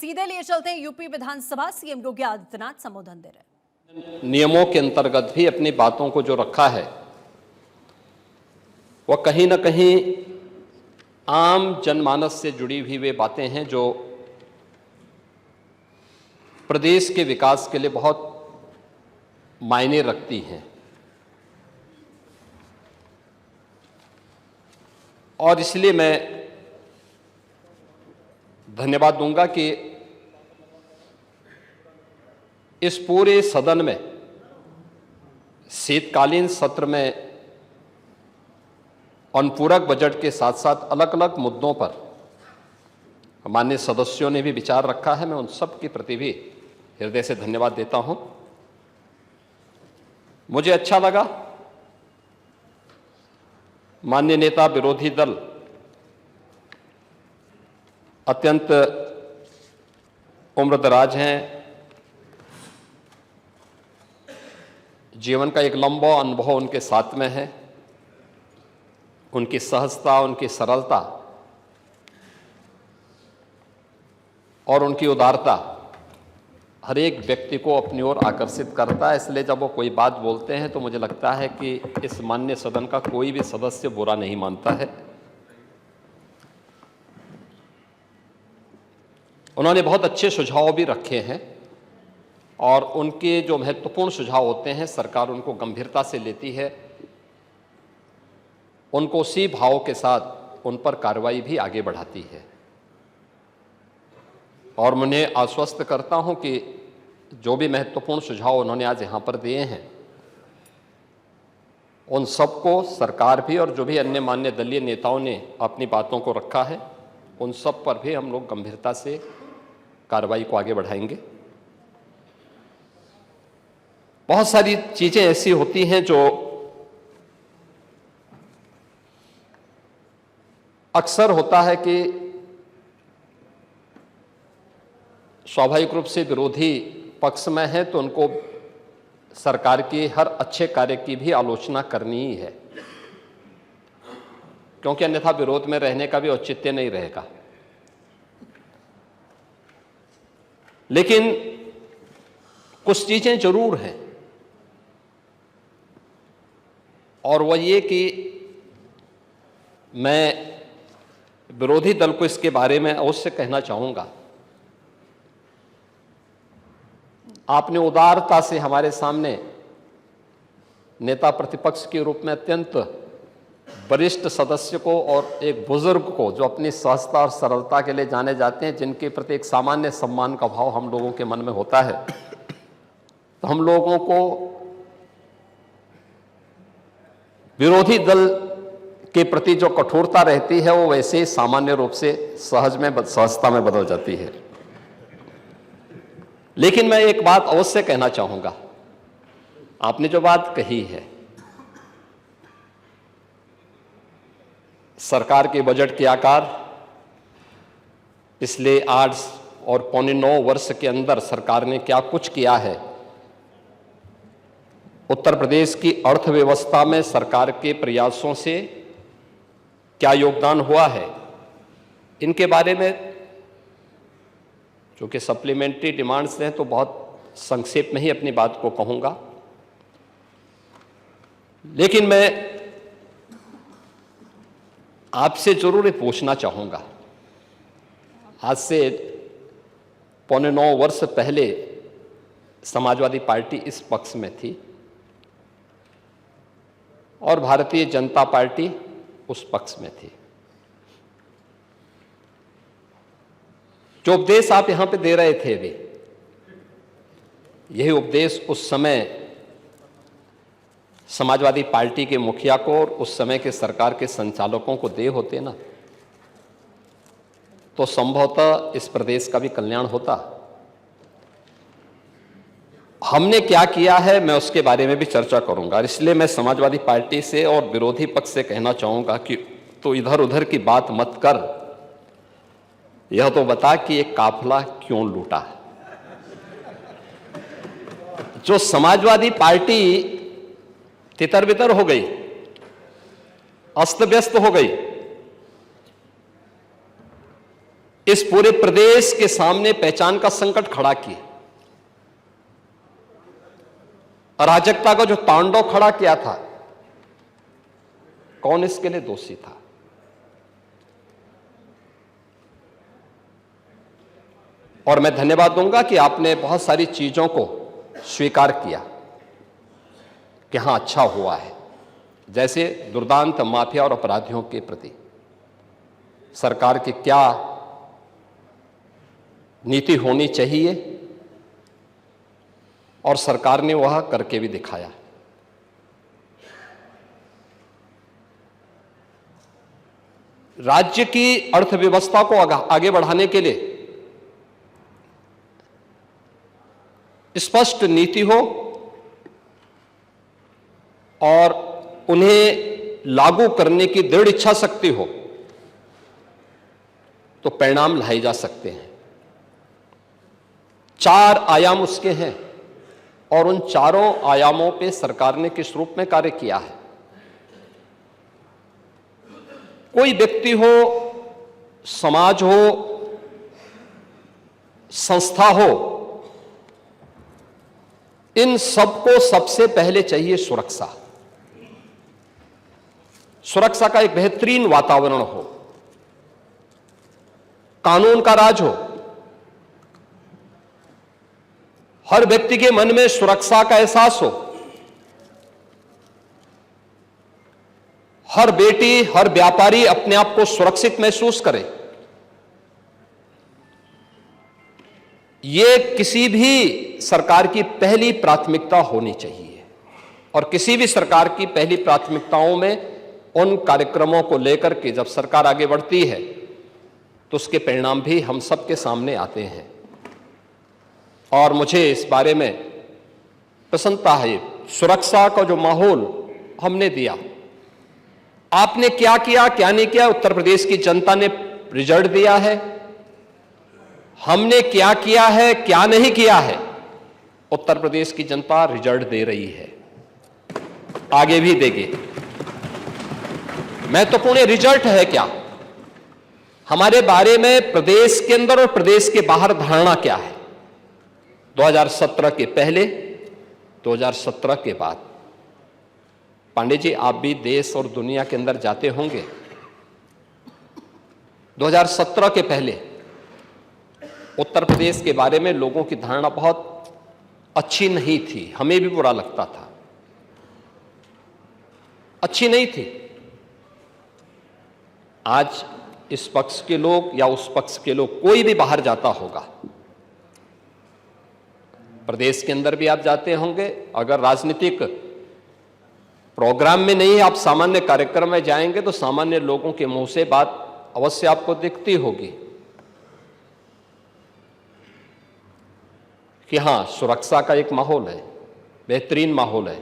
सीधे लिए चलते हैं यूपी विधानसभा। सीएम योगी आदित्यनाथ संबोधन दे रहे। नियमों के अंतर्गत भी अपनी बातों को जो रखा है वह कहीं ना कहीं आम जनमानस से जुड़ी हुई वे बातें हैं जो प्रदेश के विकास के लिए बहुत मायने रखती हैं। और इसलिए मैं धन्यवाद दूंगा कि इस पूरे सदन में शीतकालीन सत्र में अनुपूरक बजट के साथ साथ अलग अलग मुद्दों पर माननीय सदस्यों ने भी विचार रखा है। मैं उन सब के प्रति भी हृदय से धन्यवाद देता हूं। मुझे अच्छा लगा माननीय नेता विरोधी दल अत्यंत उम्रदराज हैं, जीवन का एक लंबा अनुभव उनके साथ में है। उनकी सहजता, उनकी सरलता और उनकी उदारता हर एक व्यक्ति को अपनी ओर आकर्षित करता है। इसलिए जब वो कोई बात बोलते हैं तो मुझे लगता है कि इस माननीय सदन का कोई भी सदस्य बुरा नहीं मानता है। उन्होंने बहुत अच्छे सुझाव भी रखे हैं और उनके जो महत्वपूर्ण सुझाव होते हैं सरकार उनको गंभीरता से लेती है। उनको उसी भाव के साथ उन पर कार्रवाई भी आगे बढ़ाती है। और मैं उन्हें आश्वस्त करता हूं कि जो भी महत्वपूर्ण सुझाव उन्होंने आज यहां पर दिए हैं उन सबको सरकार भी और जो भी अन्य मान्य दलीय नेताओं ने अपनी बातों को रखा है उन सब पर भी हम लोग गंभीरता से कार्रवाई को आगे बढ़ाएंगे। बहुत सारी चीजें ऐसी होती हैं जो अक्सर होता है कि स्वाभाविक रूप से विरोधी पक्ष में है तो उनको सरकार के हर अच्छे कार्य की भी आलोचना करनी ही है, क्योंकि अन्यथा विरोध में रहने का भी औचित्य नहीं रहेगा। लेकिन कुछ चीजें जरूर हैं और वह ये कि मैं विरोधी दल को इसके बारे में अवश्य कहना चाहूंगा। आपने उदारता से हमारे सामने नेता प्रतिपक्ष के रूप में अत्यंत वरिष्ठ सदस्य को और एक बुजुर्ग को जो अपनी सहजता और सरलता के लिए जाने जाते हैं, जिनके प्रति एक सामान्य सम्मान का भाव हम लोगों के मन में होता है, तो हम लोगों को विरोधी दल के प्रति जो कठोरता रहती है वो वैसे ही सामान्य रूप से सहजता में बदल जाती है। लेकिन मैं एक बात अवश्य कहना चाहूंगा। आपने जो बात कही है सरकार के बजट के आकार पिछले 8 और पौने 9 वर्ष के अंदर सरकार ने क्या कुछ किया है, उत्तर प्रदेश की अर्थव्यवस्था में सरकार के प्रयासों से क्या योगदान हुआ है, इनके बारे में चूंकि सप्लीमेंट्री डिमांड्स हैं तो बहुत संक्षेप में ही अपनी बात को कहूंगा। लेकिन मैं आपसे जरूर ये पूछना चाहूंगा, आज से पौने 9 वर्ष पहले समाजवादी पार्टी इस पक्ष में थी और भारतीय जनता पार्टी उस पक्ष में थी। जो उपदेश आप यहां पे दे रहे थे, वे यही उपदेश उस समय समाजवादी पार्टी के मुखिया को और उस समय के सरकार के संचालकों को दे होते ना, तो संभवतः इस प्रदेश का भी कल्याण होता। हमने क्या किया है मैं उसके बारे में भी चर्चा करूंगा। इसलिए मैं समाजवादी पार्टी से और विरोधी पक्ष से कहना चाहूंगा कि तो इधर उधर की बात मत कर, यह तो बता कि एक काफिला क्यों लूटा। जो समाजवादी पार्टी तितर बितर हो गई, अस्त व्यस्त हो गई, इस पूरे प्रदेश के सामने पहचान का संकट खड़ा किए। अराजकता का जो तांडव खड़ा किया था, कौन इसके लिए दोषी था? और मैं धन्यवाद दूंगा कि आपने बहुत सारी चीजों को स्वीकार किया कि हां अच्छा हुआ है, जैसे दुर्दांत माफिया और अपराधियों के प्रति सरकार की क्या नीति होनी चाहिए, और सरकार ने वह करके भी दिखाया। राज्य की अर्थव्यवस्था को आगे बढ़ाने के लिए स्पष्ट नीति हो और उन्हें लागू करने की दृढ़ इच्छा शक्ति हो तो परिणाम लाए जा सकते हैं। 4 आयाम उसके हैं और उन चारों आयामों पे सरकार ने किस रूप में कार्य किया है। कोई व्यक्ति हो, समाज हो, संस्था हो, इन सबको सबसे पहले चाहिए सुरक्षा। सुरक्षा का एक बेहतरीन वातावरण हो, कानून का राज हो, हर व्यक्ति के मन में सुरक्षा का एहसास हो, हर बेटी, हर व्यापारी अपने आप को सुरक्षित महसूस करे। यह किसी भी सरकार की पहली प्राथमिकता होनी चाहिए, और किसी भी सरकार की पहली प्राथमिकताओं में उन कार्यक्रमों को लेकर के जब सरकार आगे बढ़ती है तो उसके परिणाम भी हम सबके सामने आते हैं। और मुझे इस बारे में प्रसन्नता है, सुरक्षा का जो माहौल हमने दिया, आपने क्या किया क्या नहीं किया, उत्तर प्रदेश की जनता ने रिजल्ट दिया है। हमने क्या किया है क्या नहीं किया है, उत्तर प्रदेश की जनता रिजल्ट दे रही है, आगे भी देगी। महत्वपूर्ण रिजल्ट है क्या, हमारे बारे में प्रदेश के अंदर और प्रदेश के बाहर धारणा क्या है। 2017 के पहले, 2017 के बाद। पांडे जी, आप भी देश और दुनिया के अंदर जाते होंगे। 2017 के पहले उत्तर प्रदेश के बारे में लोगों की धारणा बहुत अच्छी नहीं थी, हमें भी बुरा लगता था, अच्छी नहीं थी। आज इस पक्ष के लोग या उस पक्ष के लोग, कोई भी बाहर जाता होगा, प्रदेश के अंदर भी आप जाते होंगे, अगर राजनीतिक प्रोग्राम में नहीं, आप सामान्य कार्यक्रम में जाएंगे तो सामान्य लोगों के मुंह से बात अवश्य आपको दिखती होगी कि हां, सुरक्षा का एक माहौल है, बेहतरीन माहौल है।